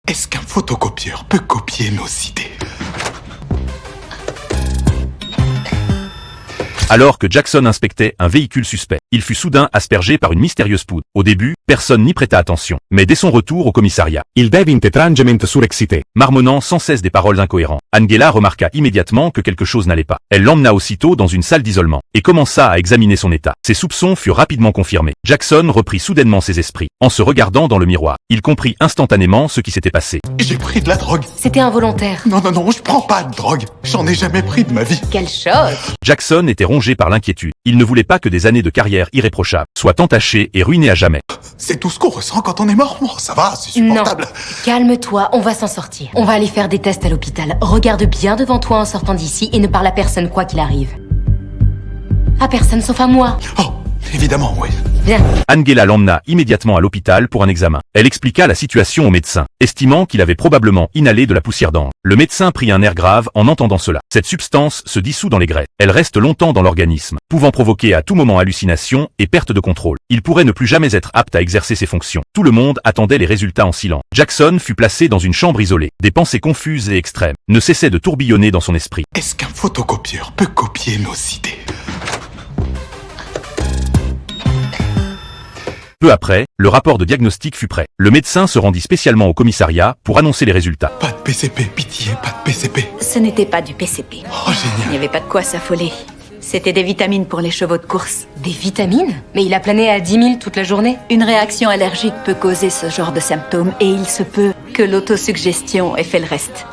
Est-ce qu'un photocopieur peut copier nos idées? Alors que Jackson inspectait un véhicule suspect, il fut soudain aspergé par une mystérieuse poudre. Au début, personne n'y prêta attention. Mais dès son retour au commissariat, il devint étrangement surexcité. Marmonnant sans cesse des paroles incohérentes, Angela remarqua immédiatement que quelque chose n'allait pas. Elle l'emmena aussitôt dans une salle d'isolement et commença à examiner son état. Ses soupçons furent rapidement confirmés. Jackson reprit soudainement ses esprits. En se regardant dans le miroir, il comprit instantanément ce qui s'était passé. J'ai pris de la drogue. C'était involontaire. Non, je prends pas de drogue. J'en ai jamais pris de ma vie. Quel choc! Jackson était rongé par l'inquiétude. Il ne voulait pas que des années de carrière irréprochable soient entachées et ruinées à jamais. C'est tout ce qu'on ressent quand on est mort. Oh, ça va, c'est supportable. Non, calme-toi, on va s'en sortir. On va aller faire des tests à l'hôpital. Regarde bien devant toi en sortant d'ici et ne parle à personne quoi qu'il arrive. À personne sauf à moi. Oh, évidemment, oui. Bien. Angela l'emmena immédiatement à l'hôpital pour un examen. Elle expliqua la situation au médecin, estimant qu'il avait probablement inhalé de la poussière d'ange. Le médecin prit un air grave en entendant cela. Cette substance se dissout dans les graisses. Elle reste longtemps dans l'organisme, pouvant provoquer à tout moment hallucination et perte de contrôle. Il pourrait ne plus jamais être apte à exercer ses fonctions. Tout le monde attendait les résultats en silence. Jackson fut placé dans une chambre isolée. Des pensées confuses et extrêmes ne cessaient de tourbillonner dans son esprit. Est-ce qu'un photocopieur peut copier nos idées? Peu après, le rapport de diagnostic fut prêt. Le médecin se rendit spécialement au commissariat pour annoncer les résultats. Pas de PCP, pitié, pas de PCP. Ce n'était pas du PCP. Oh, Il n'y génial. avait pas de quoi s'affoler. C'était des vitamines pour les chevaux de course. Des vitamines? Mais il a plané à 10 000 toute la journée. Une réaction allergique peut causer ce genre de symptômes et il se peut que l'autosuggestion ait fait le reste.